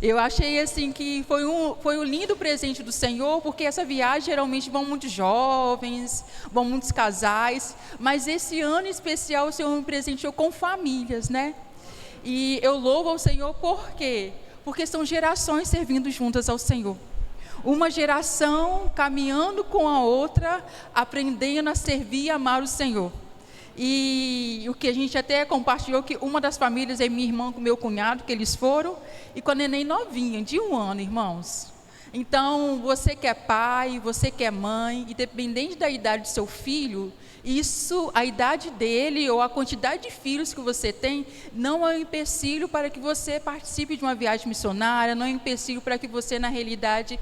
Eu achei assim que foi um lindo presente do Senhor, porque essa viagem geralmente vão muitos jovens, vão muitos casais, mas esse ano especial o Senhor me presenteou com famílias, né? E eu louvo ao Senhor por quê? Porque são gerações servindo juntas ao Senhor. Uma geração caminhando com a outra, aprendendo a servir e amar o Senhor. E o que a gente até compartilhou, que uma das famílias é minha irmã com meu cunhado, que eles foram, e com a neném novinha, de 1 ano, irmãos. Então, você que é pai, você que é mãe, independente da idade do seu filho, isso, a idade dele ou a quantidade de filhos que você tem, não é um empecilho para que você participe de uma viagem missionária, não é um empecilho para que você, na realidade,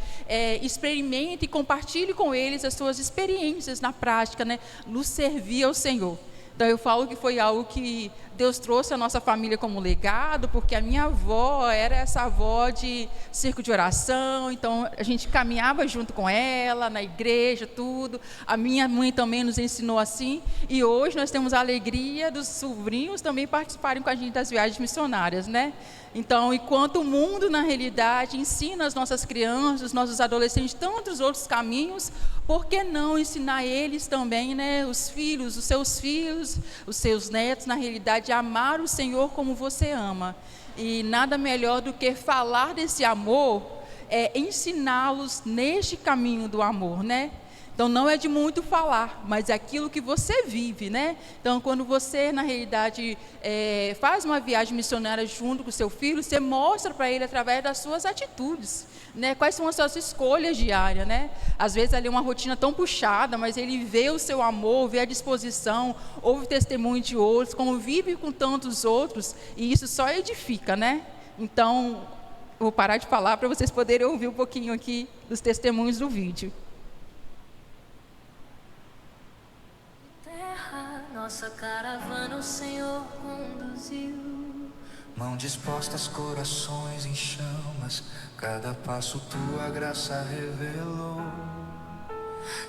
experimente e compartilhe com eles as suas experiências na prática, né, no servir ao Senhor. Então eu falo que foi algo que Deus trouxe à nossa família como legado, porque a minha avó era essa avó de circo de oração, então a gente caminhava junto com ela, na igreja, tudo. A minha mãe também nos ensinou assim, e hoje nós temos a alegria dos sobrinhos também participarem com a gente das viagens missionárias, né? Então, enquanto o mundo, na realidade, ensina as nossas crianças, os nossos adolescentes, tantos outros caminhos, por que não ensinar eles também, né, os filhos, os seus netos, na realidade, a amar o Senhor como você ama? E nada melhor do que falar desse amor, ensiná-los neste caminho do amor, né? Então, não é de muito falar, mas é aquilo que você vive, né? Então, quando você, na realidade, faz uma viagem missionária junto com o seu filho, você mostra para ele através das suas atitudes, né? Quais são as suas escolhas diárias, né? Às vezes, ali é uma rotina tão puxada, mas ele vê o seu amor, vê a disposição, ouve o testemunho de outros, convive com tantos outros, e isso só edifica, né? Então, vou parar de falar para vocês poderem ouvir um pouquinho aqui dos testemunhos do vídeo. Nossa caravana o Senhor conduziu. Mão dispostas, corações em chamas, cada passo tua graça revelou.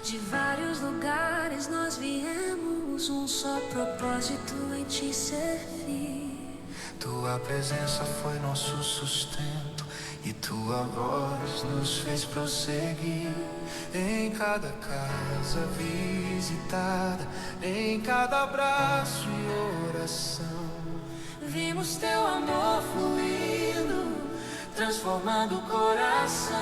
De vários lugares nós viemos, um só propósito em te servir. Tua presença foi nosso sustento e tua voz nos fez prosseguir. Em cada casa visitada, em cada abraço e oração, vimos teu amor fluindo, transformando o coração.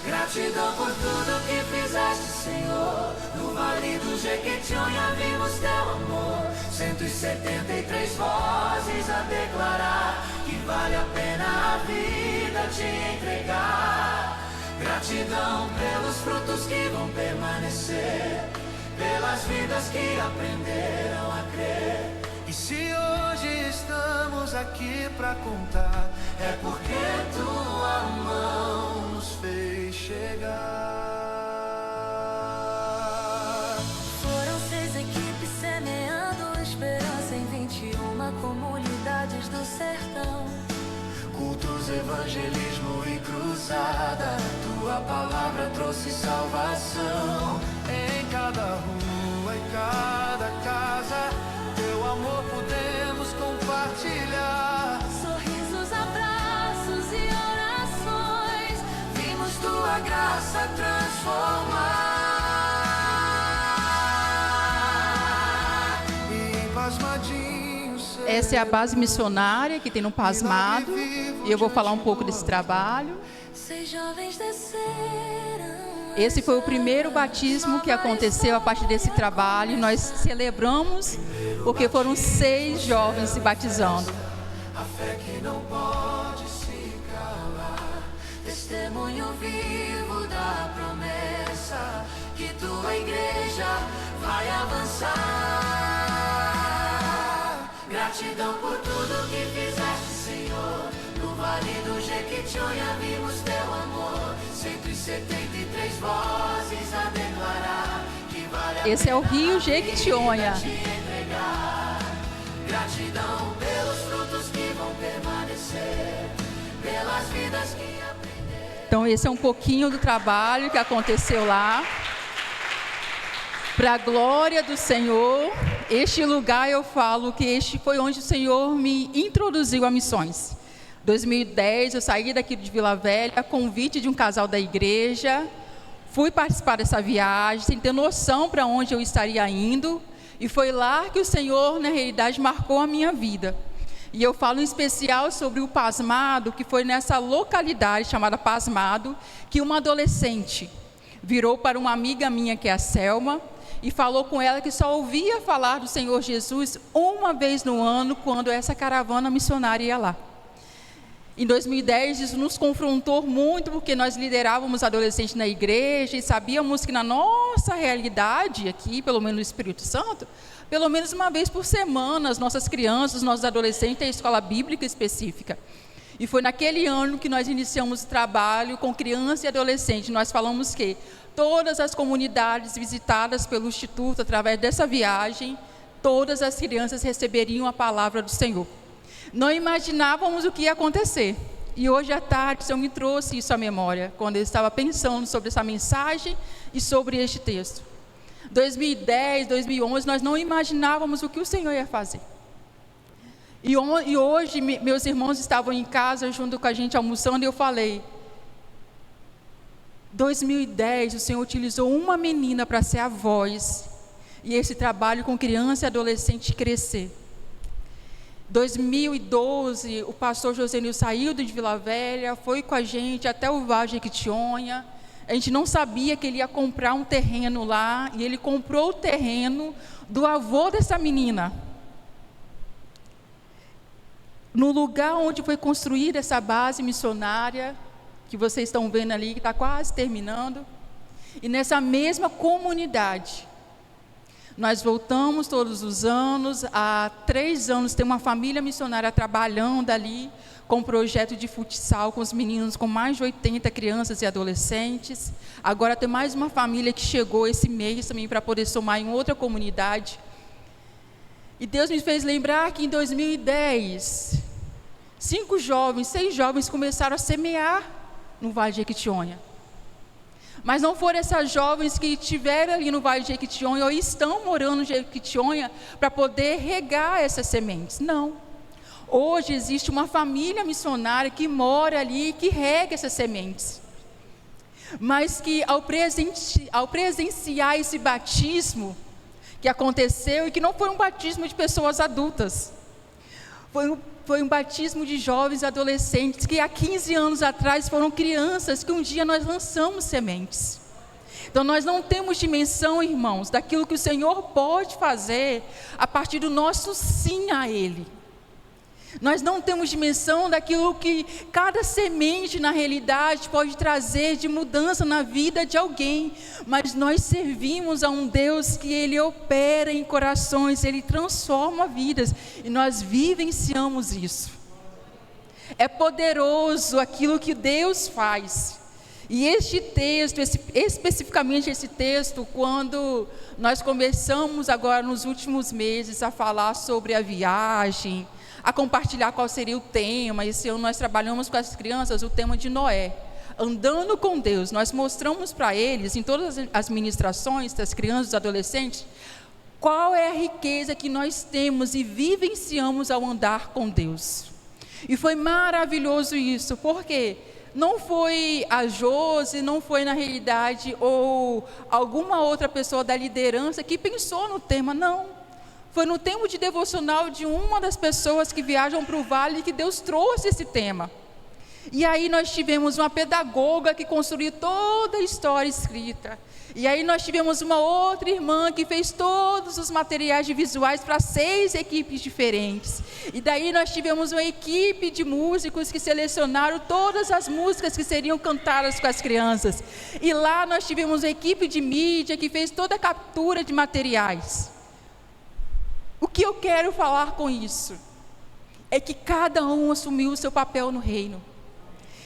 Gratidão por tudo que fizeste, Senhor. No vale do Jequitinhonha vimos teu amor. 173 vozes a declarar que vale a pena a vida te entregar. Gratidão pelos frutos que vão permanecer, pelas vidas que aprenderam a crer. E se hoje estamos aqui pra contar, é porque tua mão nos fez chegar. Foram 6 equipes semeando esperança em 21 comunidades do sertão. Cultos, evangelismo e cruzada, tua palavra trouxe salvação. Em cada rua, em cada casa, teu amor podemos compartilhar. Sorrisos, abraços e orações, vimos tua graça transformar. E pasmadinho. Essa é a base missionária que tem no Pasmado, e eu vou falar um pouco desse trabalho. 6 jovens desceram. Esse foi o primeiro batismo que aconteceu a partir desse trabalho. Nós celebramos porque foram 6 jovens se batizando. A fé que não pode se calar, testemunho vivo da promessa que tua igreja vai avançar. Gratidão por tudo que fizeste, Senhor. No vale do Jequitinhonha vimos teu amor. 173 vozes a declarar que vale a Esse é o Rio Jequitinhonha. Gratidão pelos frutos que vão permanecer, pelas vidas que aprenderam. Então esse é um pouquinho do trabalho que aconteceu lá. Para a glória do Senhor, este lugar eu falo que este foi onde o Senhor me introduziu a missões. 2010 eu saí daqui de Vila Velha, a convite de um casal da igreja, fui participar dessa viagem, sem ter noção para onde eu estaria indo, e foi lá que o Senhor, na realidade, marcou a minha vida. E eu falo em especial sobre o Pasmado, que foi nessa localidade chamada Pasmado, que uma adolescente virou para uma amiga minha, que é a Selma, e falou com ela que só ouvia falar do Senhor Jesus uma vez no ano, quando essa caravana missionária ia lá. Em 2010, isso nos confrontou muito, porque nós liderávamos adolescentes na igreja e sabíamos que na nossa realidade aqui, pelo menos no Espírito Santo, pelo menos uma vez por semana, as nossas crianças, os nossos adolescentes têm escola bíblica específica. E foi naquele ano que nós iniciamos o trabalho com criança e adolescente. Nós falamos que todas as comunidades visitadas pelo Instituto, através dessa viagem, todas as crianças receberiam a palavra do Senhor. Não imaginávamos o que ia acontecer. E hoje à tarde o Senhor me trouxe isso à memória, quando eu estava pensando sobre essa mensagem e sobre este texto. 2010, 2011, nós não imaginávamos o que o Senhor ia fazer. E hoje meus irmãos estavam em casa junto com a gente almoçando, e eu falei: 2010 o Senhor utilizou uma menina para ser a voz, e esse trabalho com criança e adolescente crescer. 2012, o pastor Josenil saiu de Vila Velha, foi com a gente até o Vale de Jequitinhonha. A gente não sabia que ele ia comprar um terreno lá, e ele comprou o terreno do avô dessa menina, no lugar onde foi construída essa base missionária, que vocês estão vendo ali, que está quase terminando. E nessa mesma comunidade, nós voltamos todos os anos. Há 3 anos tem uma família missionária trabalhando ali, com um projeto de futsal com os meninos, com mais de 80 crianças e adolescentes. Agora tem mais uma família que chegou esse mês também para poder somar em outra comunidade. E Deus me fez lembrar que em 2010, 6 jovens começaram a semear no Vale de Jequitinhonha. Mas não foram essas jovens que estiveram ali no Vale de Jequitinhonha ou estão morando em Jequitinhonha para poder regar essas sementes. Não. Hoje existe uma família missionária que mora ali e que rega essas sementes. Mas que ao presenciar esse batismo que aconteceu, e que não foi um batismo de pessoas adultas, foi um batismo de jovens e adolescentes que há 15 anos atrás foram crianças que um dia nós lançamos sementes. Então nós não temos dimensão, irmãos, daquilo que o Senhor pode fazer a partir do nosso sim a Ele. Nós não temos dimensão daquilo que cada semente na realidade pode trazer de mudança na vida de alguém, mas nós servimos a um Deus que Ele opera em corações, Ele transforma vidas, e nós vivenciamos isso. É poderoso aquilo que Deus faz. E este texto, especificamente esse texto, quando nós começamos agora nos últimos meses a falar sobre a viagem, a compartilhar qual seria o tema. Esse ano nós trabalhamos com as crianças o tema de Noé, andando com Deus. Nós mostramos para eles, em todas as ministrações das crianças e dos adolescentes, qual é a riqueza que nós temos e vivenciamos ao andar com Deus. E foi maravilhoso isso, porque não foi a Josi, não foi na realidade, ou alguma outra pessoa da liderança que pensou no tema, não. Foi no tempo de devocional de uma das pessoas que viajam para o vale que Deus trouxe esse tema. E aí nós tivemos uma pedagoga que construiu toda a história escrita. E aí nós tivemos uma outra irmã que fez todos os materiais visuais para 6 equipes diferentes. E daí nós tivemos uma equipe de músicos que selecionaram todas as músicas que seriam cantadas com as crianças. E lá nós tivemos uma equipe de mídia que fez toda a captura de materiais. O que eu quero falar com isso é que cada um assumiu o seu papel no reino.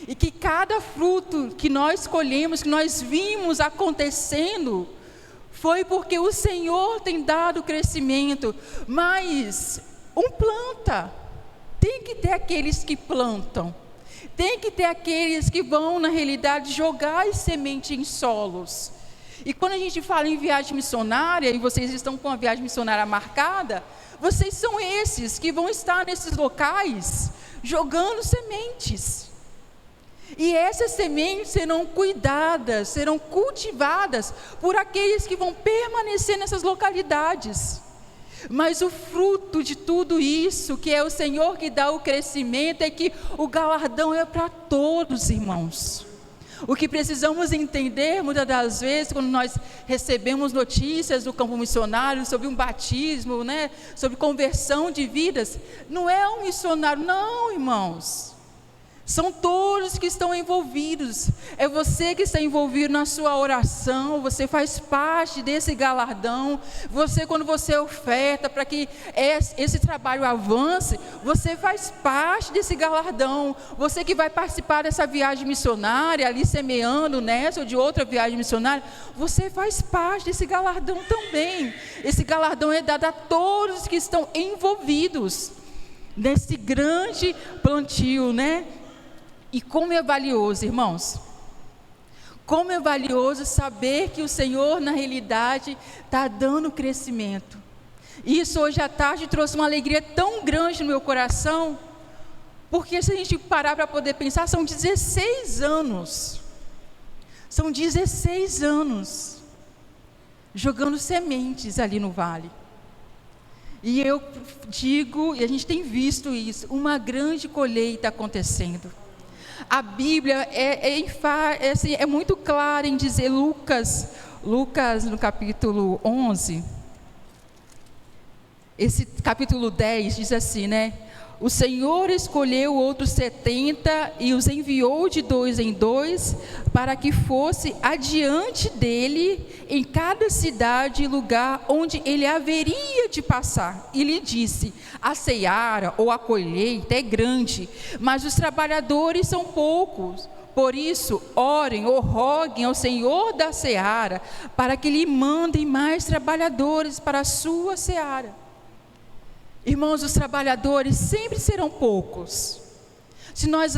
E que cada fruto que nós colhemos, que nós vimos acontecendo, foi porque o Senhor tem dado crescimento. Mas planta, tem que ter aqueles que plantam, tem que ter aqueles que vão na realidade jogar a semente em solos. E quando a gente fala em viagem missionária, e vocês estão com a viagem missionária marcada, vocês são esses que vão estar nesses locais, jogando sementes. E essas sementes serão cuidadas, serão cultivadas por aqueles que vão permanecer nessas localidades. Mas o fruto de tudo isso, que é o Senhor que dá o crescimento, é que o galardão é para todos, irmãos. O que precisamos entender, muitas das vezes, quando nós recebemos notícias do campo missionário, sobre um batismo, sobre conversão de vidas, não é um missionário, não, irmãos. São todos que estão envolvidos. É você que está envolvido na sua oração. Você faz parte desse galardão. Você, quando você oferta para que esse trabalho avance, você faz parte desse galardão. Você que vai participar dessa viagem missionária, ali semeando nessa ou de outra viagem missionária, você faz parte desse galardão também. Esse galardão é dado a todos que estão envolvidos nesse grande plantio, E como é valioso, irmãos, como é valioso saber que o Senhor, na realidade, está dando crescimento. Isso hoje à tarde trouxe uma alegria tão grande no meu coração, porque se a gente parar para poder pensar, são 16 anos, jogando sementes ali no vale. E eu digo, e a gente tem visto isso, uma grande colheita acontecendo. A Bíblia é muito clara em dizer, Lucas no capítulo 11, esse capítulo 10 diz assim, o Senhor escolheu outros 70 e os enviou de 2 em 2 para que fosse adiante dele em cada cidade e lugar onde ele haveria de passar. E lhe disse, a seara ou a colheita é grande, mas os trabalhadores são poucos. Por isso, orem ou roguem ao Senhor da seara para que lhe mandem mais trabalhadores para a sua seara. Irmãos, os trabalhadores sempre serão poucos. Se nós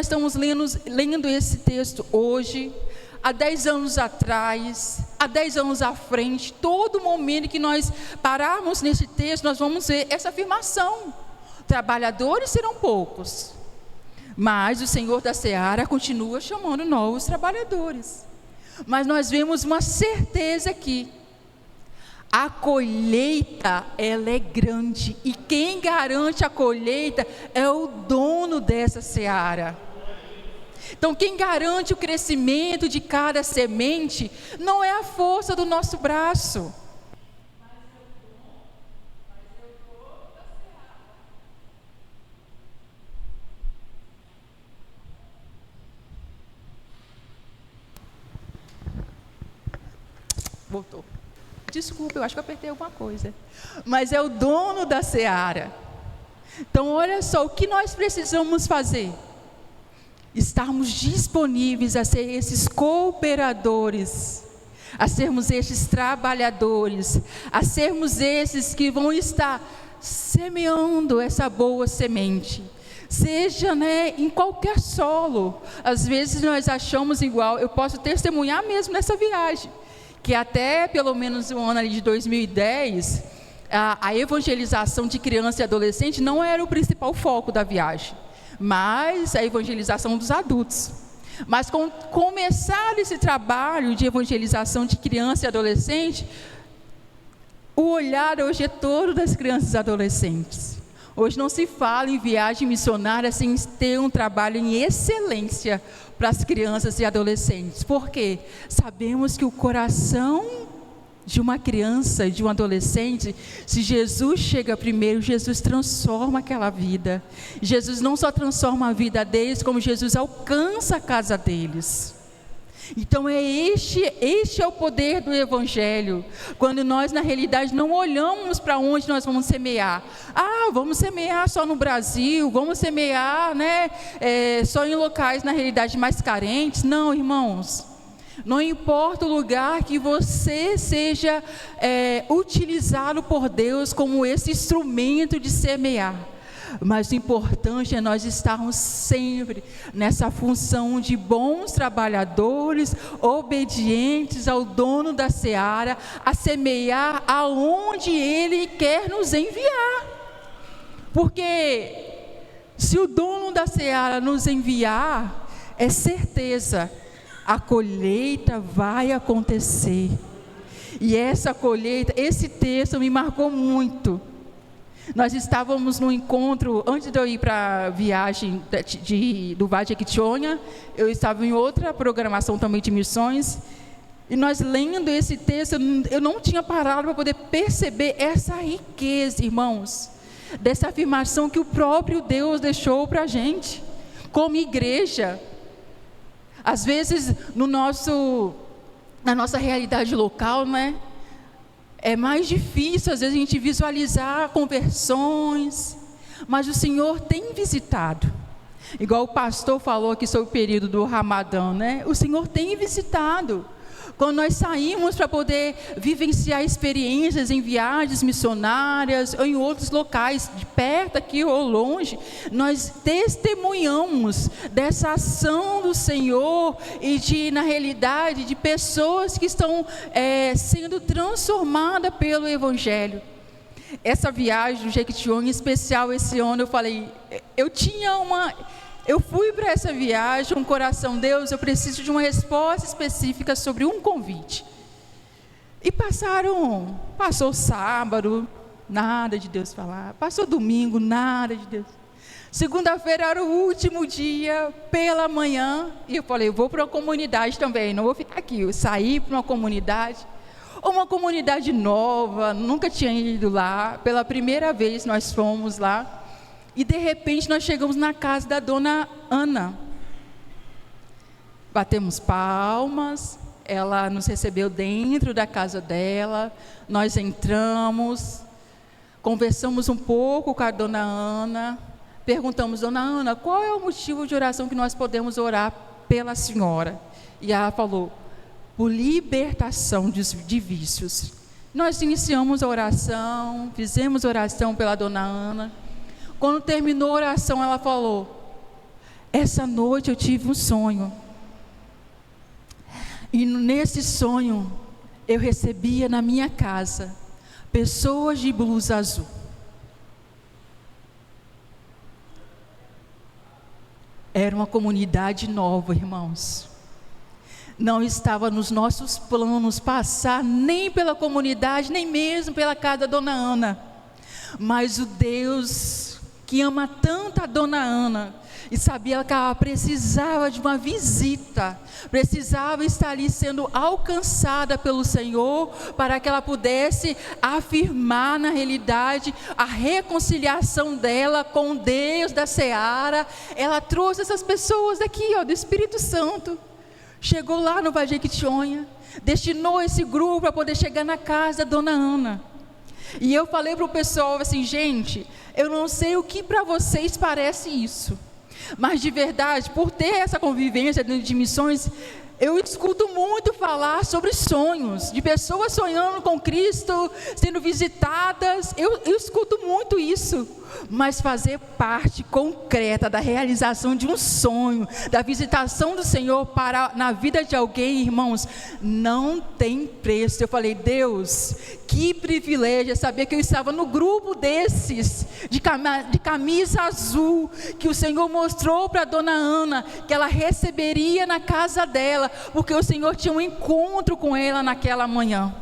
estamos lendo esse texto hoje, há 10 anos atrás, há 10 anos à frente, todo momento que nós pararmos nesse texto, nós vamos ver essa afirmação: trabalhadores serão poucos, mas o Senhor da seara continua chamando novos trabalhadores. Mas nós vemos uma certeza aqui: a colheita, ela é grande, e quem garante a colheita é o dono dessa seara. Então, quem garante o crescimento de cada semente não é a força do nosso braço, voltou. Desculpa, eu acho que eu apertei alguma coisa. Mas é o dono da seara. Então, olha só, o que nós precisamos fazer? Estarmos disponíveis a ser esses cooperadores, a sermos esses trabalhadores, a sermos esses que vão estar semeando essa boa semente. Seja em qualquer solo. Às vezes nós achamos igual. Eu posso testemunhar mesmo nessa viagem, que até pelo menos o ano ali de 2010, a evangelização de criança e adolescente não era o principal foco da viagem, mas a evangelização dos adultos. Mas com começar esse trabalho de evangelização de criança e adolescente, o olhar hoje é todo das crianças e adolescentes. Hoje não se fala em viagem missionária sem ter um trabalho em excelência para as crianças e adolescentes. Por quê? Sabemos que o coração de uma criança e de um adolescente, se Jesus chega primeiro, Jesus transforma aquela vida. Jesus não só transforma a vida deles, como Jesus alcança a casa deles. Então este é o poder do Evangelho, quando nós na realidade não olhamos para onde nós vamos semear. Vamos semear só no Brasil, vamos semear só em locais na realidade mais carentes. Não, irmãos, não importa o lugar que você seja utilizado por Deus como esse instrumento de semear, mas o importante é nós estarmos sempre nessa função de bons trabalhadores, obedientes ao dono da seara, a semear aonde Ele quer nos enviar. Porque Se o dono da seara nos enviar, é certeza, a colheita vai acontecer. E essa colheita, esse texto me marcou muito. Nós estávamos no encontro, antes de eu ir para a viagem do Vale de Jequitinhonha, eu estava em outra programação também de missões, e nós lendo esse texto, eu não tinha parado para poder perceber essa riqueza, irmãos, dessa afirmação que o próprio Deus deixou para a gente, como igreja. Às vezes, na nossa realidade local, né? É mais difícil, às vezes, a gente visualizar conversões, mas o Senhor tem visitado. Igual o pastor falou aqui sobre o período do Ramadã, né? O Senhor tem visitado. Quando nós saímos para poder vivenciar experiências em viagens missionárias ou em outros locais, de perto aqui ou longe, nós testemunhamos dessa ação do Senhor e na realidade, de pessoas que estão sendo transformadas pelo Evangelho. Essa viagem do Jequitinhonha, em especial esse ano, eu falei, eu fui para essa viagem com o coração, Deus, eu preciso de uma resposta específica sobre um convite. E passou sábado, nada de Deus falar. Passou domingo, nada de Deus. Segunda-feira era o último dia, pela manhã, e eu falei, eu vou para uma comunidade também, não vou ficar aqui. Eu saí para uma comunidade nova, nunca tinha ido lá, pela primeira vez nós fomos lá. E de repente nós chegamos na casa da dona Ana. Batemos palmas, ela nos recebeu dentro da casa dela, nós entramos, conversamos um pouco com a dona Ana, perguntamos, dona Ana, qual é o motivo de oração que nós podemos orar pela senhora? E ela falou, por libertação de vícios. Nós iniciamos a oração, fizemos oração pela dona Ana. Quando terminou a oração, ela falou, essa noite eu tive um sonho, e nesse sonho, eu recebia na minha casa, pessoas de blusa azul. Era uma comunidade nova, irmãos. Não estava nos nossos planos passar nem pela comunidade, nem mesmo pela casa da dona Ana. Mas o Deus que ama tanto a dona Ana, e sabia que ela precisava de uma visita, precisava estar ali sendo alcançada pelo Senhor, para que ela pudesse afirmar na realidade a reconciliação dela com Deus da seara. Ela trouxe essas pessoas daqui, do Espírito Santo, chegou lá no Vale de Jequitinhonha, destinou esse grupo para poder chegar na casa da dona Ana. E eu falei para o pessoal assim, gente, eu não sei o que para vocês parece isso, mas de verdade, por ter essa convivência dentro de missões, eu escuto muito falar sobre sonhos, de pessoas sonhando com Cristo, sendo visitadas, eu escuto muito isso, mas fazer parte concreta da realização de um sonho, da visitação do Senhor na vida de alguém, irmãos, não tem preço. Eu falei, Deus, que privilégio saber que eu estava no grupo desses, de camisa azul, que o Senhor mostrou para a dona Ana, que ela receberia na casa dela, porque o Senhor tinha um encontro com ela naquela manhã.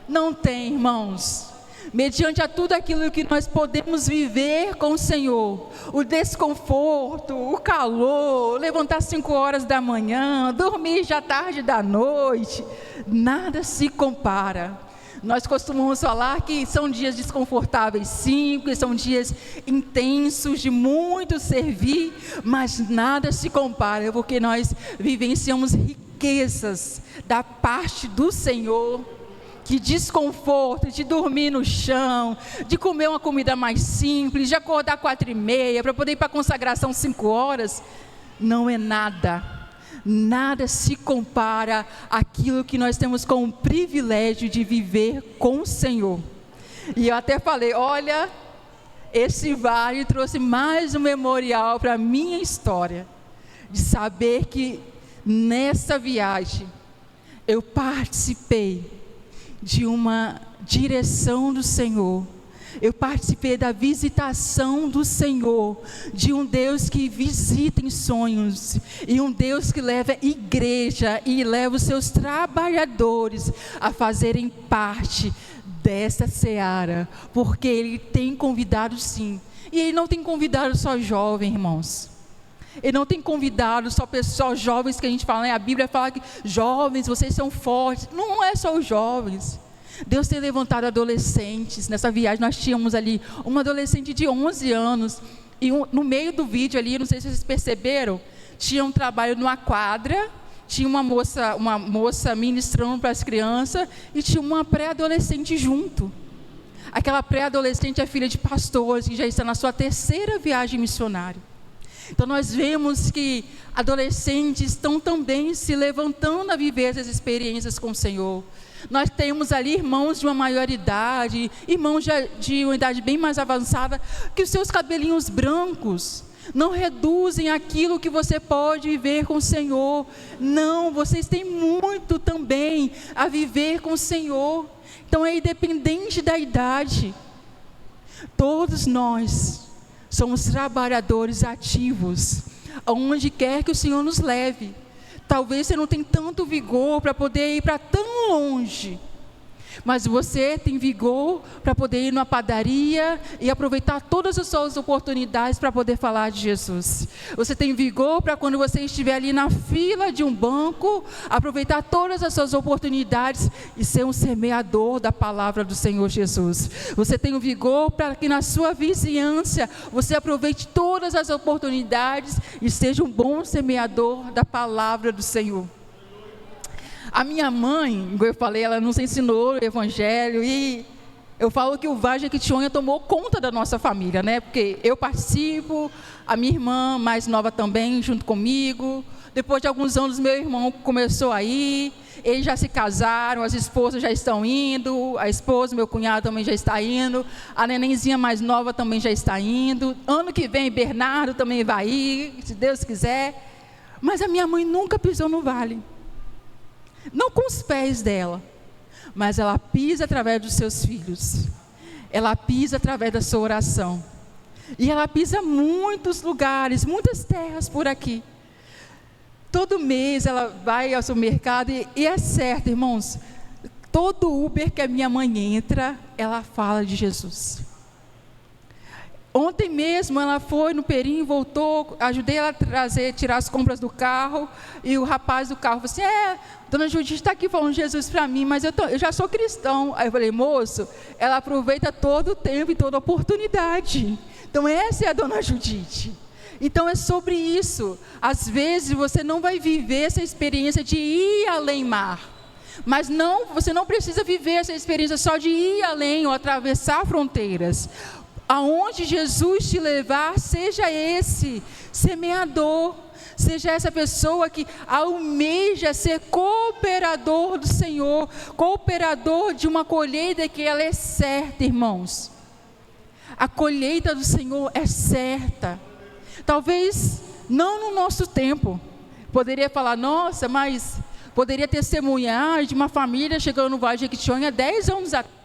Não tem, irmãos, mediante a tudo aquilo que nós podemos viver com o Senhor, o desconforto, o calor, levantar às 5 horas da manhã, dormir já tarde da noite, nada se compara. Nós costumamos falar que são dias desconfortáveis, sim, que são dias intensos de muito servir, mas nada se compara, porque nós vivenciamos riquezas da parte do Senhor. Que desconforto de dormir no chão, de comer uma comida mais simples, de acordar 4h30 para poder ir para a consagração 5 horas, não é nada, nada se compara àquilo que nós temos com o privilégio de viver com o Senhor. E eu até falei, olha, esse vale trouxe mais um memorial para a minha história, de saber que nessa viagem eu participei de uma direção do Senhor, Eu participei da visitação do Senhor, de um Deus que visita em sonhos, e um Deus que leva igreja e leva os seus trabalhadores a fazerem parte dessa seara, porque Ele tem convidado sim, e Ele não tem convidado só jovens, irmãos. Ele não tem convidado só pessoas jovens que a gente fala, né? A Bíblia fala que jovens, vocês são fortes. Não é só os jovens. Deus tem levantado adolescentes. Nessa viagem nós tínhamos ali uma adolescente de 11 anos. E no meio do vídeo ali, não sei se vocês perceberam, tinha um trabalho numa quadra, tinha uma moça ministrando para as crianças e tinha uma pré-adolescente junto. Aquela pré-adolescente é filha de pastores que já está na sua 3ª viagem missionária. Então nós vemos que adolescentes estão também se levantando a viver essas experiências com o Senhor. Nós temos ali irmãos de uma maior idade, irmãos de uma idade bem mais avançada, que os seus cabelinhos brancos não reduzem aquilo que você pode viver com o Senhor. Não, vocês têm muito também a viver com o Senhor. Então é independente da idade. Todos nós somos trabalhadores ativos, aonde quer que o Senhor nos leve. Talvez você não tenha tanto vigor para poder ir para tão longe, mas você tem vigor para poder ir numa padaria e aproveitar todas as suas oportunidades para poder falar de Jesus. Você tem vigor para quando você estiver ali na fila de um banco, aproveitar todas as suas oportunidades e ser um semeador da palavra do Senhor Jesus. Você tem o vigor para que na sua vizinhança você aproveite todas as oportunidades e seja um bom semeador da palavra do Senhor. A minha mãe, como eu falei, ela nos ensinou o Evangelho, e eu falo que o Vale Jequitinhonha tomou conta da nossa família, né? Porque eu participo, a minha irmã mais nova também, junto comigo. Depois de alguns anos, meu irmão começou a ir, eles já se casaram, as esposas já estão indo, a esposa, meu cunhado também já está indo, a nenenzinha mais nova também já está indo. Ano que vem, Bernardo também vai ir, se Deus quiser. Mas a minha mãe nunca pisou no vale. Não com os pés dela, mas ela pisa através dos seus filhos. Ela pisa através da sua oração. E ela pisa muitos lugares, muitas terras por aqui. Todo mês ela vai ao supermercado e é certo, irmãos, todo Uber que a minha mãe entra, ela fala de Jesus. Ontem mesmo ela foi no Perim, voltou, ajudei ela a tirar as compras do carro, e o rapaz do carro falou assim, dona Judite está aqui falando de Jesus para mim, mas eu já sou cristão. Aí eu falei, moço, ela aproveita todo o tempo e toda oportunidade. Então essa é a dona Judite. Então é sobre isso. Às vezes você não vai viver essa experiência de ir além mar, mas você não precisa viver essa experiência só de ir além ou atravessar fronteiras. Aonde Jesus te levar, seja esse semeador, seja essa pessoa que almeja ser cooperador do Senhor, cooperador de uma colheita que ela é certa, irmãos. A colheita do Senhor é certa. Talvez não no nosso tempo. Poderia falar, nossa, mas poderia testemunhar de uma família chegando no Vale Jequitinhonha 10 anos atrás.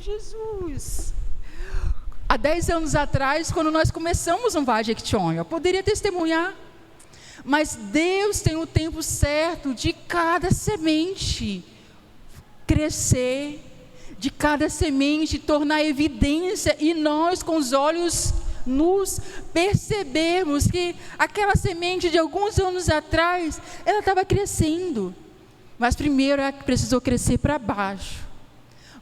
Jesus, há 10 anos atrás, quando nós começamos um Vale Jequitinhonha, eu poderia testemunhar, mas Deus tem o tempo certo de cada semente crescer, de cada semente tornar evidência, e nós com os olhos nus percebemos que aquela semente de alguns anos atrás, ela estava crescendo, mas primeiro ela precisou crescer para baixo,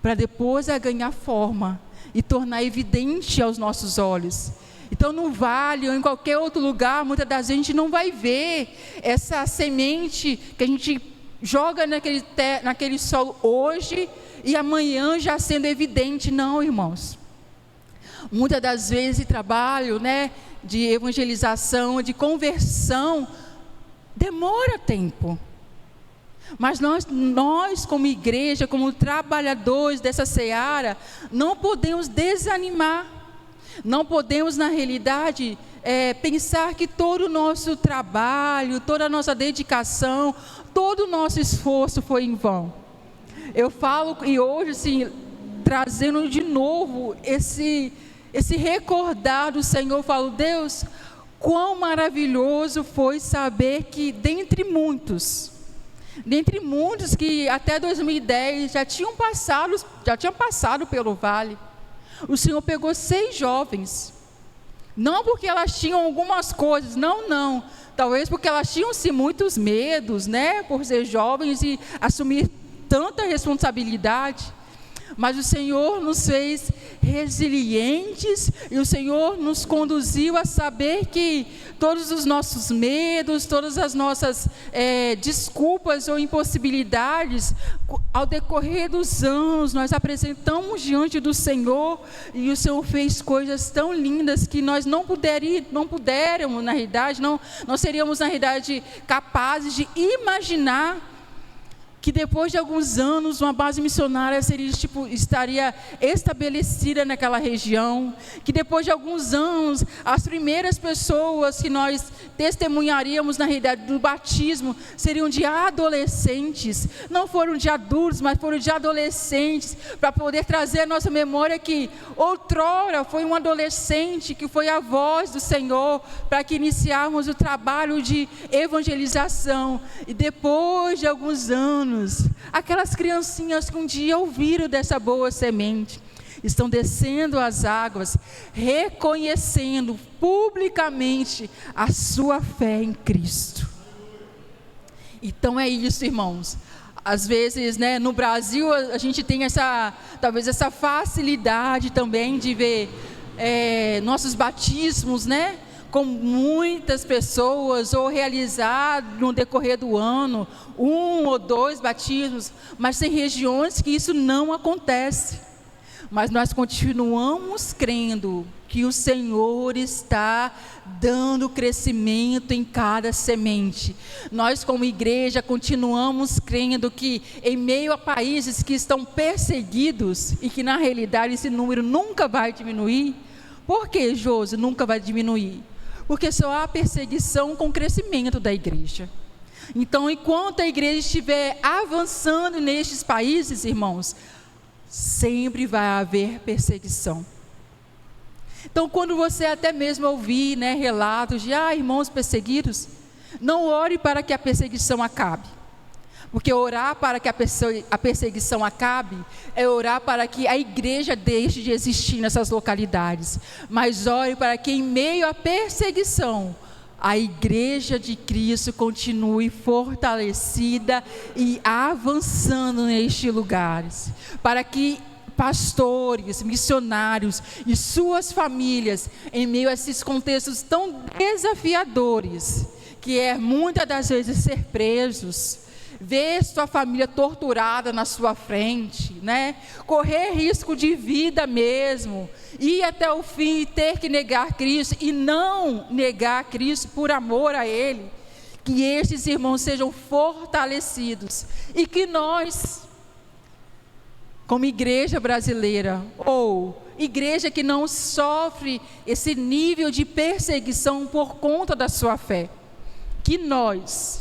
para depois ganhar forma e tornar evidente aos nossos olhos. Então no vale ou em qualquer outro lugar, muitas das vezes a gente não vai ver essa semente que a gente joga naquele solo hoje e amanhã já sendo evidente. Não, irmãos. Muitas das vezes trabalho, de evangelização, de conversão, demora tempo. Mas nós como igreja, como trabalhadores dessa seara, não podemos desanimar. Não podemos, na realidade, pensar que todo o nosso trabalho, toda a nossa dedicação, todo o nosso esforço foi em vão. Eu falo, e hoje, assim, trazendo de novo esse recordar do Senhor, eu falo, Deus, quão maravilhoso foi saber que dentre muitos que até 2010 já tinham passado pelo vale, o Senhor pegou 6 jovens, não porque elas tinham algumas coisas, não, talvez porque elas tinham-se muitos medos, né, por ser jovens e assumir tanta responsabilidade, mas o Senhor nos fez resilientes e o Senhor nos conduziu a saber que todos os nossos medos, todas as nossas desculpas ou impossibilidades, ao decorrer dos anos, nós apresentamos diante do Senhor e o Senhor fez coisas tão lindas que nós não pudéramos, na realidade, não seríamos, na realidade, capazes de imaginar que depois de alguns anos uma base missionária estaria estabelecida naquela região, que depois de alguns anos as primeiras pessoas que nós testemunharíamos na realidade do batismo seriam de adolescentes, não foram de adultos, mas foram de adolescentes, para poder trazer à nossa memória que outrora foi um adolescente que foi a voz do Senhor para que iniciarmos o trabalho de evangelização, e depois de alguns anos, aquelas criancinhas que um dia ouviram dessa boa semente, estão descendo as águas, reconhecendo publicamente a sua fé em Cristo. Então é isso, irmãos. Às vezes, né, no Brasil a gente tem talvez essa facilidade também de ver nossos batismos, né, com muitas pessoas, ou realizar no decorrer do ano 1 ou 2 batismos, mas tem regiões que isso não acontece. Mas nós continuamos crendo que o Senhor está dando crescimento em cada semente. Nós, como igreja, continuamos crendo que em meio a países que estão perseguidos, e que na realidade esse número nunca vai diminuir. Por que, Josi, nunca vai diminuir? Porque só há perseguição com o crescimento da igreja. Então, enquanto a igreja estiver avançando nestes países, irmãos, sempre vai haver perseguição. Então, quando você até mesmo ouvir, né, relatos de irmãos perseguidos, não ore para que a perseguição acabe. Porque orar para que a perseguição acabe é orar para que a igreja deixe de existir nessas localidades. Mas ore para que em meio à perseguição, a igreja de Cristo continue fortalecida e avançando nestes lugares. Para que pastores, missionários e suas famílias, em meio a esses contextos tão desafiadores, que é muitas das vezes ser presos, ver sua família torturada na sua frente, né? Correr risco de vida mesmo, ir até o fim e ter que negar Cristo, e não negar Cristo por amor a Ele, que estes irmãos sejam fortalecidos, e que nós, como igreja brasileira, ou igreja que não sofre esse nível de perseguição por conta da sua fé, que nós,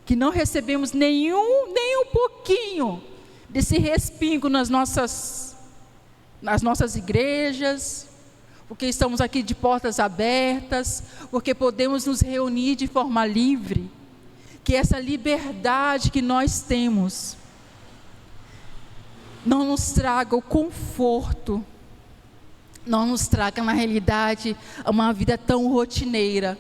que não recebemos nem um pouquinho desse respingo nas nossas igrejas, porque estamos aqui de portas abertas, porque podemos nos reunir de forma livre, que essa liberdade que nós temos não nos traga o conforto, não nos traga, na realidade, uma vida tão rotineira.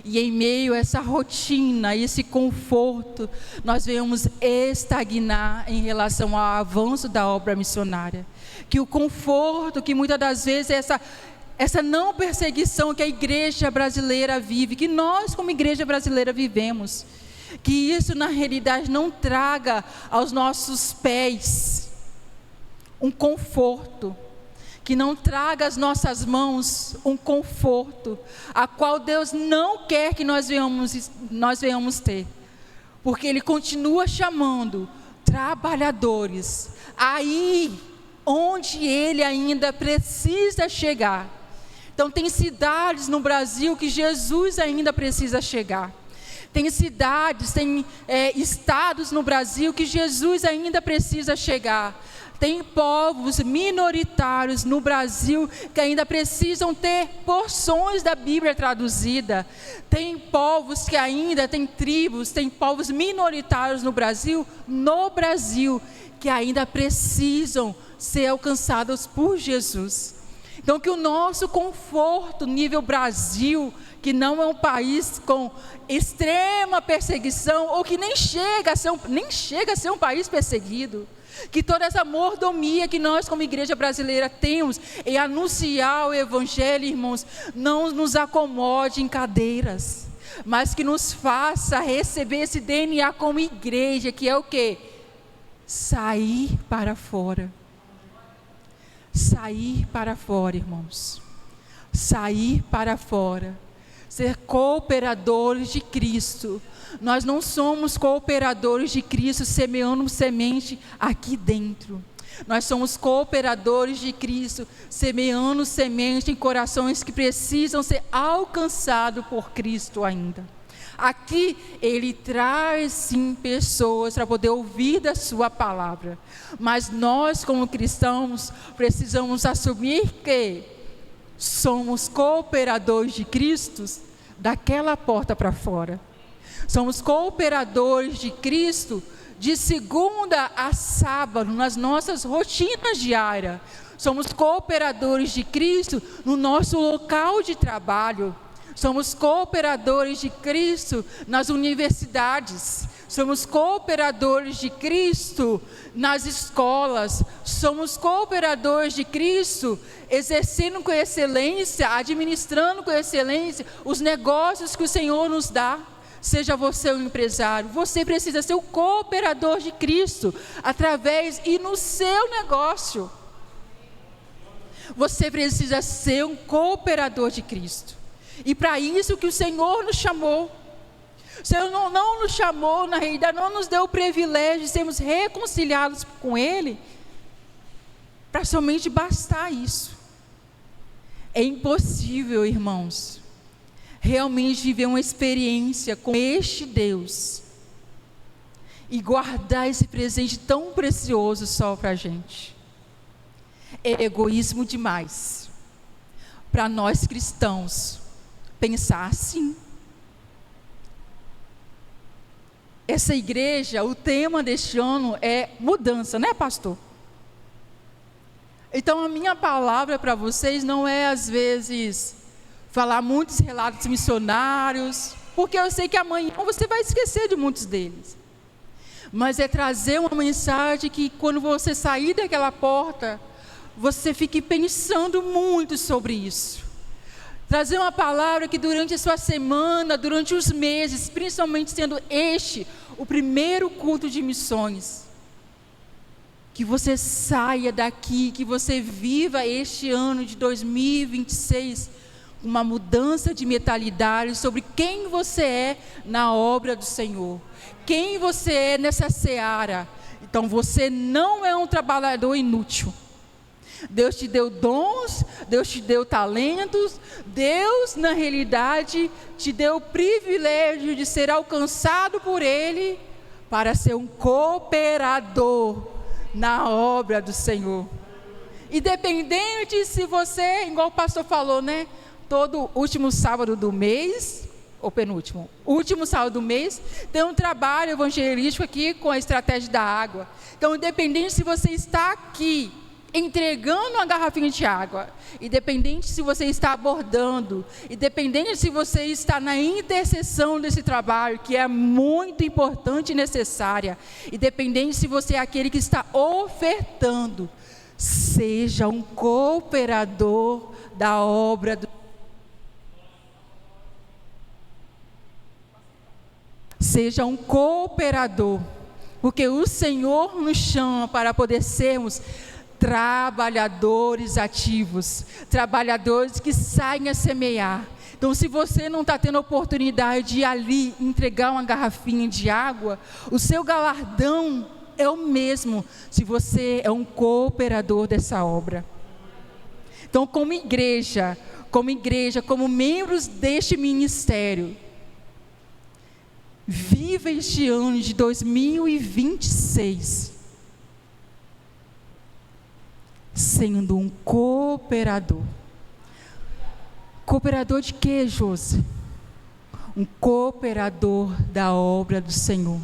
E em meio a essa rotina, esse conforto, nós venhamos estagnar em relação ao avanço da obra missionária. Que o conforto, que muitas das vezes é essa não perseguição que a igreja brasileira vive, que nós como igreja brasileira vivemos, que isso na realidade não traga aos nossos pés um conforto, que não traga às nossas mãos um conforto, a qual Deus não quer que nós venhamos ter, porque Ele continua chamando trabalhadores aí onde Ele ainda precisa chegar, Então tem cidades no Brasil que Jesus ainda precisa chegar. Tem cidades, tem estados no Brasil que Jesus ainda precisa chegar. Tem povos minoritários no Brasil que ainda precisam ter porções da Bíblia traduzida. Tem povos que ainda, tem tribos, tem povos minoritários no Brasil, que ainda precisam ser alcançados por Jesus. Então que o nosso conforto nível Brasil, que não é um país com extrema perseguição, ou que nem chega a ser um país perseguido, que toda essa mordomia que nós como igreja brasileira temos em anunciar o evangelho, irmãos, não nos acomode em cadeiras, mas que nos faça receber esse DNA como igreja, que é o quê? Sair para fora. Sair para fora, irmãos. Sair para fora. Ser cooperadores de Cristo. Nós não somos cooperadores de Cristo semeando semente aqui dentro. Nós somos cooperadores de Cristo semeando semente em corações que precisam ser alcançados por Cristo ainda. Aqui Ele traz sim pessoas para poder ouvir da sua palavra. Mas nós como cristãos precisamos assumir que somos cooperadores de Cristo daquela porta para fora. Somos cooperadores de Cristo de segunda a sábado, nas nossas rotinas diárias. Somos cooperadores de Cristo no nosso local de trabalho. Somos cooperadores de Cristo nas universidades. Somos cooperadores de Cristo nas escolas. Somos cooperadores de Cristo exercendo com excelência, administrando com excelência os negócios que o Senhor nos dá. Seja você um empresário, você precisa ser o cooperador de Cristo através e no seu negócio. Você precisa ser um cooperador de Cristo. E para isso que o Senhor nos chamou. O Senhor não nos chamou, na realidade, não nos deu o privilégio de sermos reconciliados com Ele, para somente bastar isso. É impossível, irmãos, realmente viver uma experiência com este Deus e guardar esse presente tão precioso só para a gente. É egoísmo demais para nós cristãos pensar assim. Essa igreja, o tema deste ano é mudança, né, pastor? Então a minha palavra para vocês não é às vezes falar muitos relatos missionários, porque eu sei que amanhã você vai esquecer de muitos deles. Mas é trazer uma mensagem que quando você sair daquela porta, você fique pensando muito sobre isso. Trazer uma palavra que durante a sua semana, durante os meses, principalmente sendo este o primeiro culto de missões, que você saia daqui, que você viva este ano de 2026, uma mudança de mentalidade sobre quem você é na obra do Senhor, quem você é nessa seara. Então você não é um trabalhador inútil. Deus te deu dons, Deus te deu talentos, Deus na realidade te deu o privilégio de ser alcançado por Ele para ser um cooperador na obra do Senhor. Independente se você, igual o pastor falou, né? Todo último sábado do mês, ou penúltimo, último sábado do mês, tem um trabalho evangelístico aqui com a estratégia da água. Então, independente se você está aqui entregando uma garrafinha de água, independente se você está abordando, independente se você está na intercessão desse trabalho, que é muito importante e necessária, independente se você é aquele que está ofertando, seja um cooperador da obra do Seja um cooperador, porque o Senhor nos chama para poder sermos trabalhadores ativos, trabalhadores que saem a semear. Então, se você não está tendo a oportunidade de ir ali entregar uma garrafinha de água, o seu galardão é o mesmo, se você é um cooperador dessa obra. Então, como igreja, como igreja, como membros deste ministério, viva este ano de 2026 sendo um cooperador. Cooperador de quê, Josi? Um cooperador da obra do Senhor.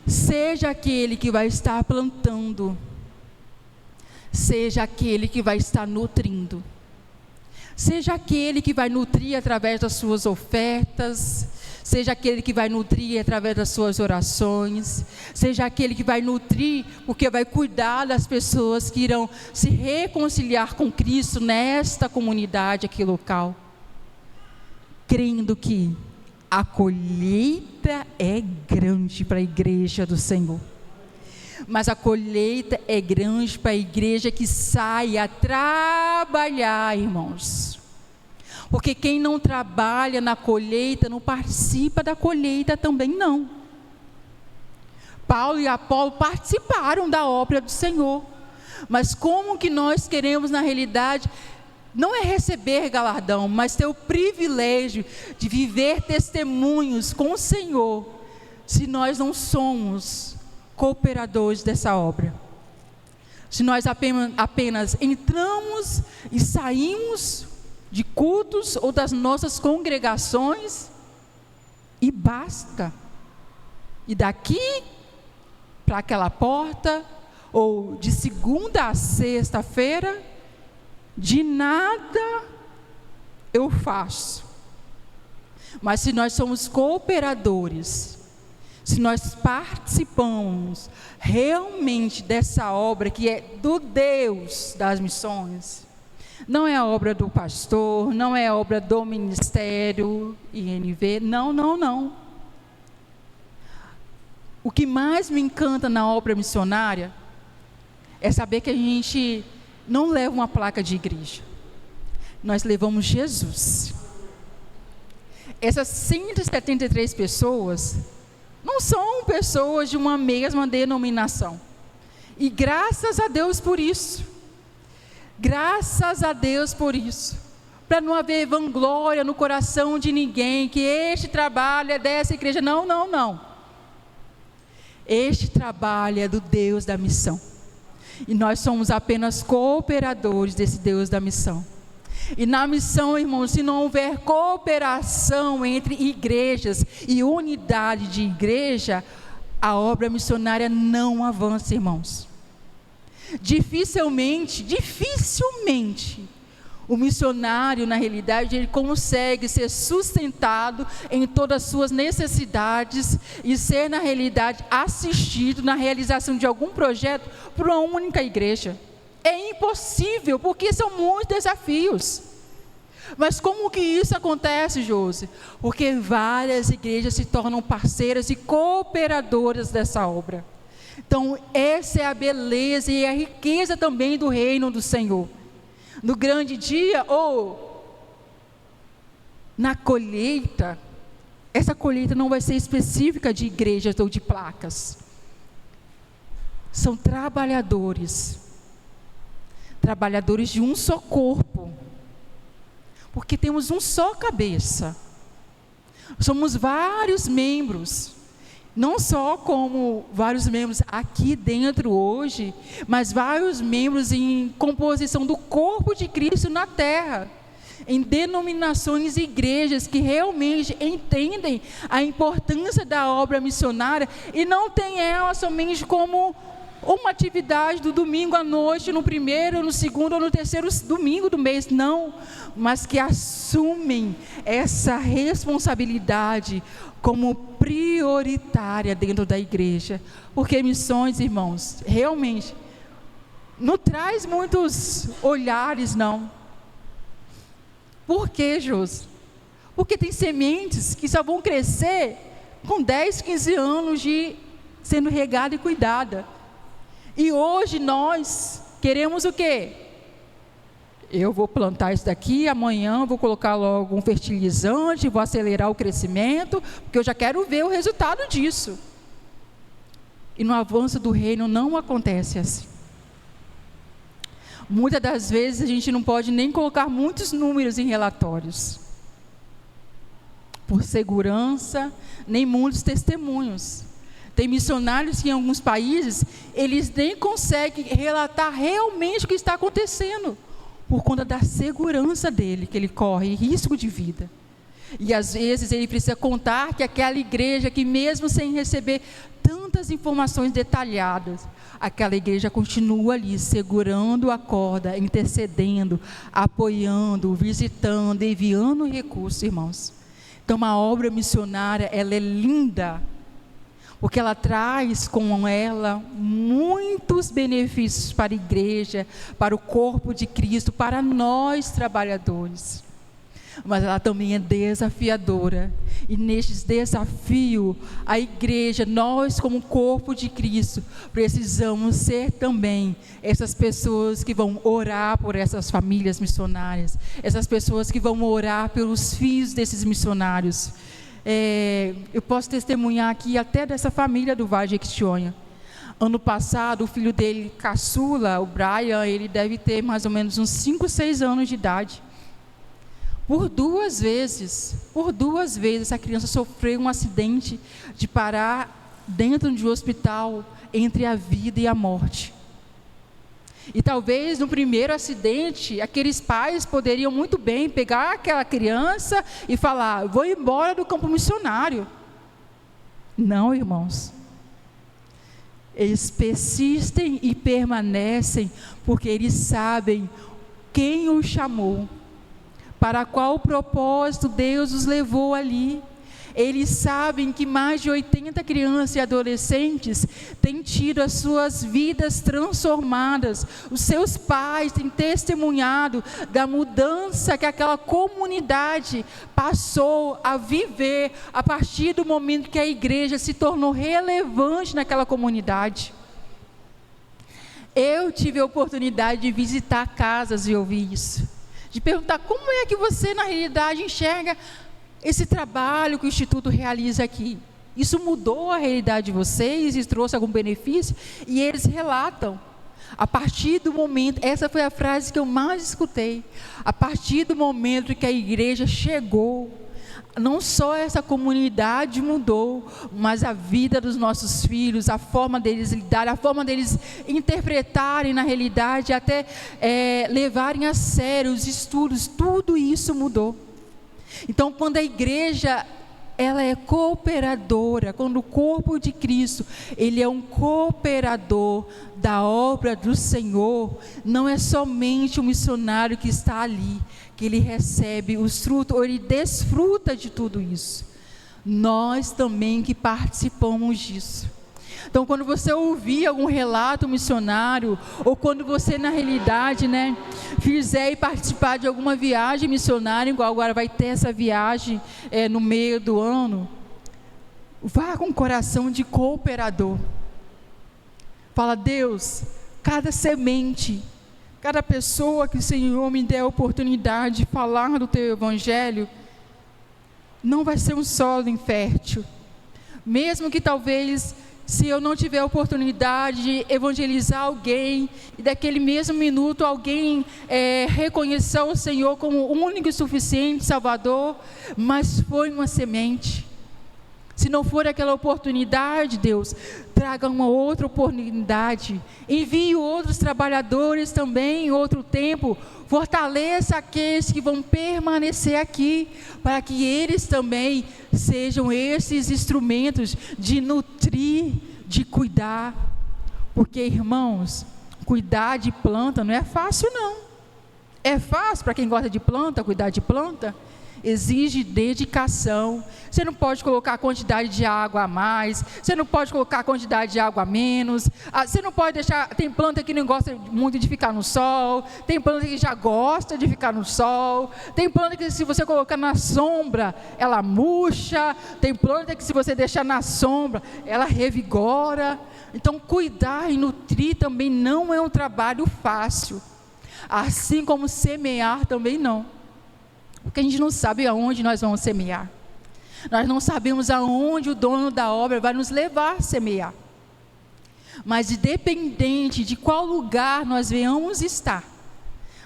Seja aquele que vai estar plantando, seja aquele que vai estar nutrindo, seja aquele que vai nutrir através das suas ofertas, seja aquele que vai nutrir através das suas orações, seja aquele que vai nutrir porque vai cuidar das pessoas que irão se reconciliar com Cristo nesta comunidade aqui local, crendo que a colheita é grande para a igreja do Senhor, mas a colheita é grande para a igreja que sai a trabalhar, irmãos. Porque quem não trabalha na colheita, não participa da colheita também não. Paulo e Apolo participaram da obra do Senhor. Mas como que nós queremos, na realidade, não é receber galardão, mas ter o privilégio de viver testemunhos com o Senhor, se nós não somos cooperadores dessa obra? Se nós apenas entramos e saímos de cultos ou das nossas congregações e basta, e daqui para aquela porta, ou de segunda a sexta-feira, de nada eu faço. Mas se nós somos cooperadores, se nós participamos realmente dessa obra que é do Deus das missões, não é a obra do pastor, não é a obra do ministério INV, não. O que mais me encanta na obra missionária é saber que a gente não leva uma placa de igreja, nós levamos Jesus. Essas 173 pessoas não são pessoas de uma mesma denominação, e graças a Deus por isso. Graças a Deus por isso, para não haver vanglória no coração de ninguém, que este trabalho é dessa igreja, não. Este trabalho é do Deus da missão, e nós somos apenas cooperadores desse Deus da missão. E na missão, irmãos, se não houver cooperação entre igrejas e unidade de igreja, a obra missionária não avança, irmãos. Dificilmente, o missionário, na realidade, ele consegue ser sustentado em todas as suas necessidades e ser, na realidade, assistido na realização de algum projeto por uma única igreja. É impossível, porque são muitos desafios. Mas como que isso acontece, Josi? Porque várias igrejas se tornam parceiras e cooperadoras dessa obra. Então, essa é a beleza e a riqueza também do reino do Senhor. No grande dia ou na colheita, essa colheita não vai ser específica de igrejas ou de placas. São trabalhadores de um só corpo, porque temos um só cabeça. Somos vários membros. Não só como vários membros aqui dentro hoje, mas vários membros em composição do corpo de Cristo na terra, em denominações e igrejas que realmente entendem a importância da obra missionária e não tem ela somente como uma atividade do domingo à noite, no primeiro, no segundo ou no terceiro domingo do mês, não, mas que assumem essa responsabilidade como prioritária dentro da igreja, porque missões, irmãos, realmente não traz muitos olhares, não. Por quê, Josi? Porque tem sementes que só vão crescer com 10, 15 anos de sendo regada e cuidada. E hoje nós queremos o quê? Eu vou plantar isso daqui, amanhã vou colocar logo um fertilizante, vou acelerar o crescimento, porque eu já quero ver o resultado disso. E no avanço do reino não acontece assim. Muitas das vezes a gente não pode nem colocar muitos números em relatórios, por segurança, nem muitos testemunhos. Tem missionários que em alguns países, eles nem conseguem relatar realmente o que está acontecendo, por conta da segurança dele, que ele corre risco de vida. E às vezes ele precisa contar que aquela igreja, que mesmo sem receber tantas informações detalhadas, aquela igreja continua ali, segurando a corda, intercedendo, apoiando, visitando, enviando recursos, irmãos. Então, uma obra missionária, ela é linda, porque ela traz com ela muitos benefícios para a igreja, para o corpo de Cristo, para nós trabalhadores. Mas ela também é desafiadora, e neste desafio, a igreja, nós como corpo de Cristo, precisamos ser também essas pessoas que vão orar por essas famílias missionárias, essas pessoas que vão orar pelos filhos desses missionários. Eu posso testemunhar aqui até dessa família do Vale de Jequitinhonha. Ano passado, o filho dele, caçula, o Brian, ele deve ter mais ou menos uns 5, 6 anos de idade. Por duas vezes, essa criança sofreu um acidente de parar dentro de um hospital entre a vida e a morte. E talvez no primeiro acidente, aqueles pais poderiam muito bem pegar aquela criança e falar: vou embora do campo missionário. Não, irmãos. Eles persistem e permanecem, porque eles sabem quem os chamou, para qual propósito Deus os levou ali. Eles sabem que mais de 80 crianças e adolescentes têm tido as suas vidas transformadas. Os seus pais têm testemunhado da mudança que aquela comunidade passou a viver a partir do momento que a igreja se tornou relevante naquela comunidade. Eu tive a oportunidade de visitar casas e ouvir isso, de perguntar: como é que você na realidade enxerga esse trabalho que o Instituto realiza aqui? Isso mudou a realidade de vocês? Isso trouxe algum benefício? E eles relatam, a partir do momento, essa foi a frase que eu mais escutei, a partir do momento que a igreja chegou, não só essa comunidade mudou, mas a vida dos nossos filhos, a forma deles lidarem, a forma deles interpretarem na realidade, até levarem a sério os estudos, tudo isso mudou. Então, quando a igreja, ela é cooperadora, quando o corpo de Cristo, ele é um cooperador da obra do Senhor, não é somente o missionário que está ali, que ele recebe os frutos, ou ele desfruta de tudo isso. Nós também que participamos disso. Então, quando você ouvir algum relato missionário, ou quando você na realidade, fizer e participar de alguma viagem missionária, igual agora vai ter essa viagem no meio do ano, vá com o coração de cooperador. Fala: Deus, cada semente, cada pessoa que o Senhor me der a oportunidade de falar do Teu Evangelho, não vai ser um solo infértil. Mesmo que talvez, se eu não tiver a oportunidade de evangelizar alguém, e daquele mesmo minuto alguém reconhecer o Senhor como o único e suficiente Salvador, mas foi uma semente. Se não for aquela oportunidade, Deus, traga uma outra oportunidade, envie outros trabalhadores também em outro tempo, fortaleça aqueles que vão permanecer aqui, para que eles também sejam esses instrumentos de nutrir, de cuidar. Porque, irmãos, cuidar de planta não é fácil, não. É fácil para quem gosta de planta, cuidar de planta? Exige dedicação. Você não pode colocar a quantidade de água a mais, você não pode colocar a quantidade de água a menos, você não pode deixar. Tem planta que não gosta muito de ficar no sol, tem planta que já gosta de ficar no sol, tem planta que se você colocar na sombra, ela murcha, tem planta que se você deixar na sombra, ela revigora. Então, cuidar e nutrir também não é um trabalho fácil, assim como semear também não. Porque a gente não sabe aonde nós vamos semear. Nós não sabemos aonde o dono da obra vai nos levar a semear. Mas independente de qual lugar nós venhamos estar,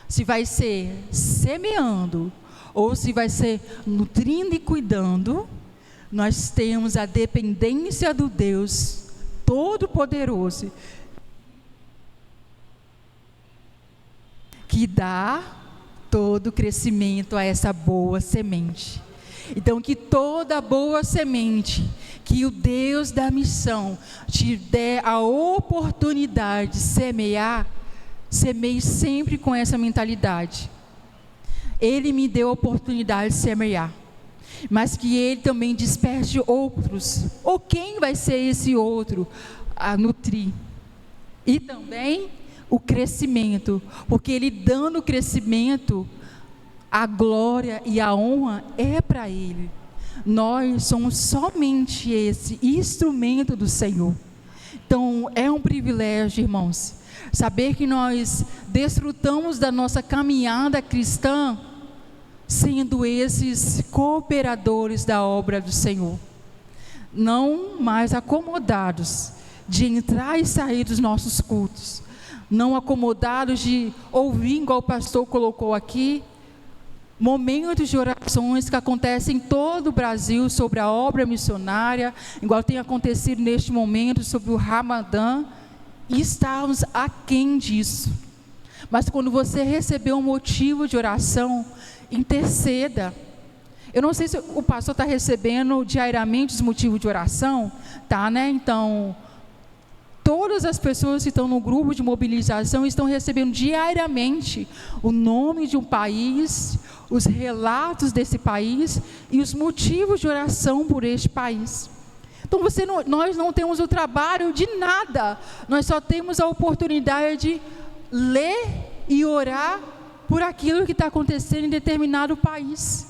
se vai ser semeando ou se vai ser nutrindo e cuidando, nós temos a dependência do Deus Todo-Poderoso, que dá todo o crescimento a essa boa semente. Então, que toda boa semente, que o Deus da missão te dê a oportunidade de semear, semeie sempre com essa mentalidade. Ele me deu a oportunidade de semear, mas que Ele também desperte outros, ou quem vai ser esse outro a nutrir, e também o crescimento, porque Ele dando o crescimento, a glória e a honra é para Ele. Nós somos somente esse instrumento do Senhor. Então é um privilégio, irmãos, saber que nós desfrutamos da nossa caminhada cristã sendo esses cooperadores da obra do Senhor, não mais acomodados de entrar e sair dos nossos cultos, não acomodados de ouvir, igual o pastor colocou aqui, momentos de orações que acontecem em todo o Brasil sobre a obra missionária, igual tem acontecido neste momento sobre o Ramadã, e estamos aquém disso. Mas quando você receber um motivo de oração, interceda. Eu não sei se o pastor está recebendo diariamente os motivos de oração, tá, né? Então, todas as pessoas que estão no grupo de mobilização estão recebendo diariamente o nome de um país, os relatos desse país e os motivos de oração por este país. Então nós não temos o trabalho de nada, nós só temos a oportunidade de ler e orar por aquilo que está acontecendo em determinado país.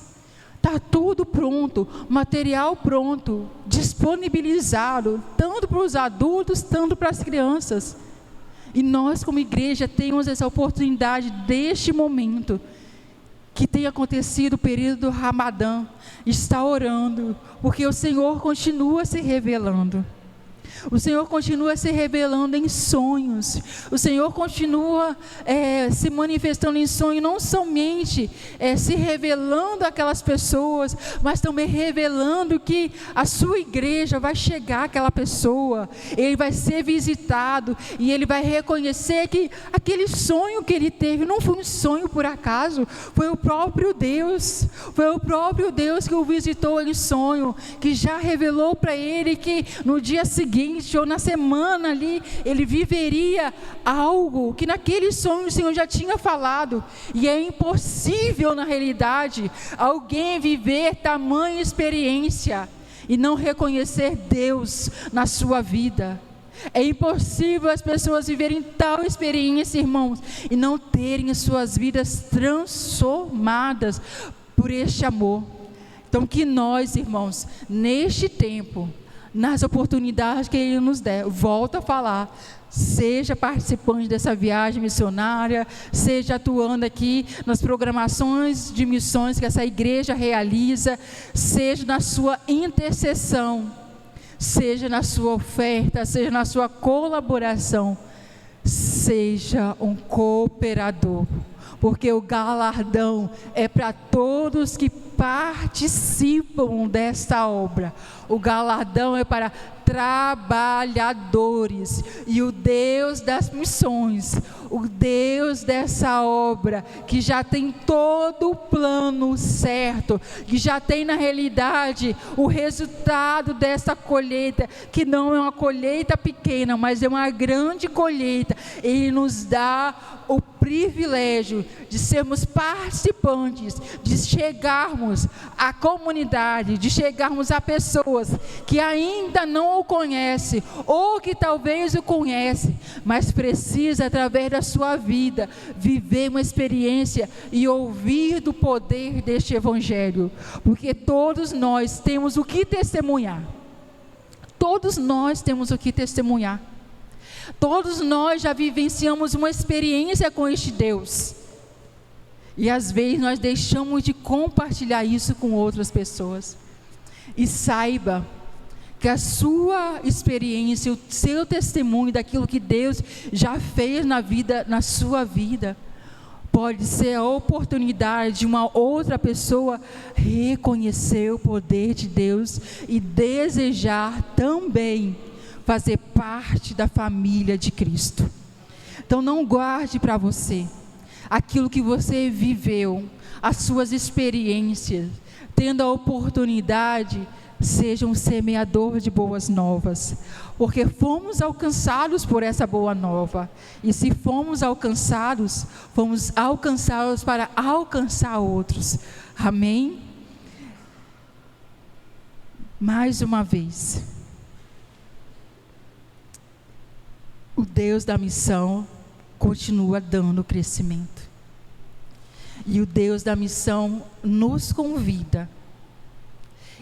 Está tudo pronto, material pronto, disponibilizado, tanto para os adultos, tanto para as crianças. E nós, como igreja, temos essa oportunidade deste momento, que tem acontecido o período do Ramadã, está orando, porque o Senhor continua se revelando. O Senhor continua se revelando em sonhos. O Senhor continua se manifestando em sonho, não somente se revelando àquelas pessoas, mas também revelando que a sua igreja vai chegar àquela pessoa, ele vai ser visitado e ele vai reconhecer que aquele sonho que ele teve não foi um sonho por acaso, foi o próprio Deus. Foi o próprio Deus que o visitou em sonho, que já revelou para ele que no dia seguinte ou na semana ali, ele viveria algo que naquele sonho o Senhor já tinha falado, e é impossível na realidade, alguém viver tamanha experiência, e não reconhecer Deus na sua vida. É impossível as pessoas viverem tal experiência, irmãos, e não terem as suas vidas transformadas por este amor. Então que nós, irmãos, neste tempo, nas oportunidades que Ele nos der, volto a falar, seja participante dessa viagem missionária, seja atuando aqui nas programações de missões que essa igreja realiza, seja na sua intercessão, seja na sua oferta, seja na sua colaboração, seja um cooperador, porque o galardão é para todos que participam desta obra. O galardão é para trabalhadores, e o Deus das missões, o Deus dessa obra, que já tem todo o plano certo, que já tem na realidade o resultado dessa colheita, que não é uma colheita pequena, mas é uma grande colheita. Ele nos dá o privilégio de sermos participantes, de chegarmos à comunidade, de chegarmos a pessoas que ainda não o conhecem, ou que talvez o conhecem, mas precisa, através da sua vida, viver uma experiência e ouvir do poder deste Evangelho, porque todos nós temos o que testemunhar. Todos nós temos o que testemunhar. Todos nós já vivenciamos uma experiência com este Deus, e às vezes nós deixamos de compartilhar isso com outras pessoas. E saiba que a sua experiência, o seu testemunho daquilo que Deus já fez na sua vida, pode ser a oportunidade de uma outra pessoa reconhecer o poder de Deus e desejar também fazer parte da família de Cristo. Então não guarde para você aquilo que você viveu, as suas experiências. Tendo a oportunidade, seja um semeador de boas novas, porque fomos alcançados por essa boa nova, e se fomos alcançados para alcançar outros. Amém? Mais uma vez, o Deus da missão continua dando crescimento, e o Deus da missão nos convida,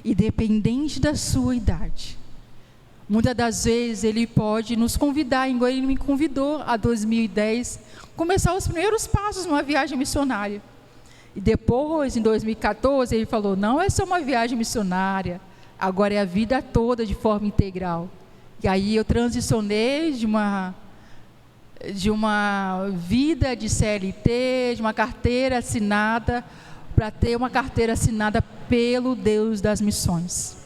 independente da sua idade. Muitas das vezes Ele pode nos convidar, igual Ele me convidou a 2010, começar os primeiros passos numa viagem missionária. E depois, em 2014, Ele falou, não é só uma viagem missionária, agora é a vida toda de forma integral. E aí eu transicionei de uma vida de CLT, de uma carteira assinada, para ter uma carteira assinada pelo Deus das missões.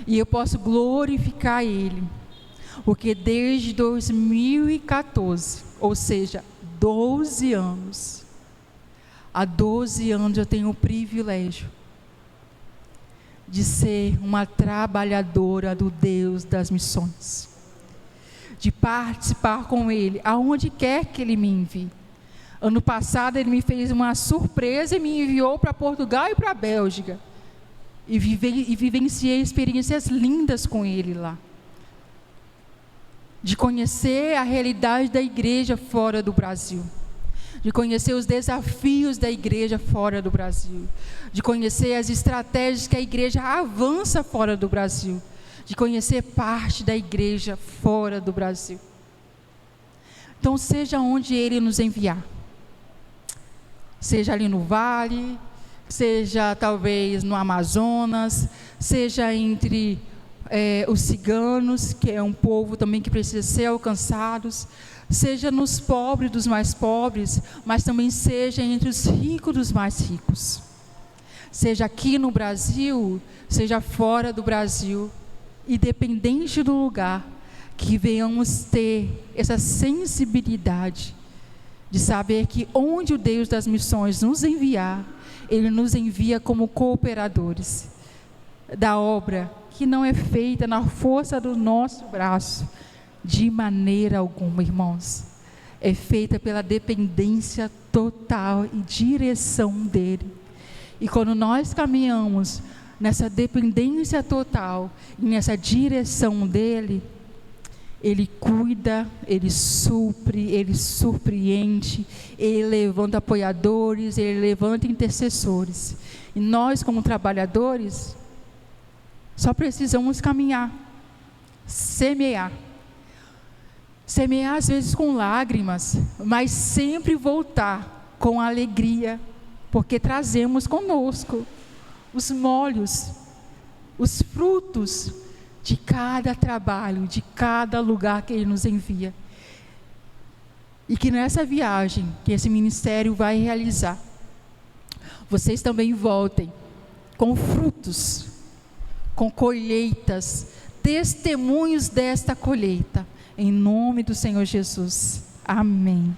E eu posso glorificar Ele, porque desde 2014, ou seja, 12 anos, há 12 anos eu tenho o privilégio de ser uma trabalhadora do Deus das missões, de participar com Ele, aonde quer que Ele me envie. Ano passado Ele me fez uma surpresa e me enviou para Portugal e para a Bélgica, e vivenciei experiências lindas com Ele lá, de conhecer a realidade da igreja fora do Brasil, de conhecer os desafios da igreja fora do Brasil, de conhecer as estratégias que a igreja avança fora do Brasil, de conhecer parte da igreja fora do Brasil. Então, seja onde Ele nos enviar, seja ali no vale, seja talvez no Amazonas, seja entre os ciganos, que é um povo também que precisa ser alcançados, seja nos pobres dos mais pobres, mas também seja entre os ricos dos mais ricos, seja aqui no Brasil, seja fora do Brasil, independente do lugar, que venhamos ter essa sensibilidade de saber que onde o Deus das missões nos enviar, Ele nos envia como cooperadores da obra, que não é feita na força do nosso braço, de maneira alguma, irmãos. É feita pela dependência total e direção dEle. E quando nós caminhamos nessa dependência total e nessa direção dEle, Ele cuida, Ele supre, Ele surpreende, Ele levanta apoiadores, Ele levanta intercessores. E nós, como trabalhadores, só precisamos caminhar, semear. Semear às vezes com lágrimas, mas sempre voltar com alegria, porque trazemos conosco os molhos, os frutos de cada trabalho, de cada lugar que Ele nos envia. E que nessa viagem que esse ministério vai realizar, vocês também voltem com frutos, com colheitas, testemunhos desta colheita, em nome do Senhor Jesus. Amém.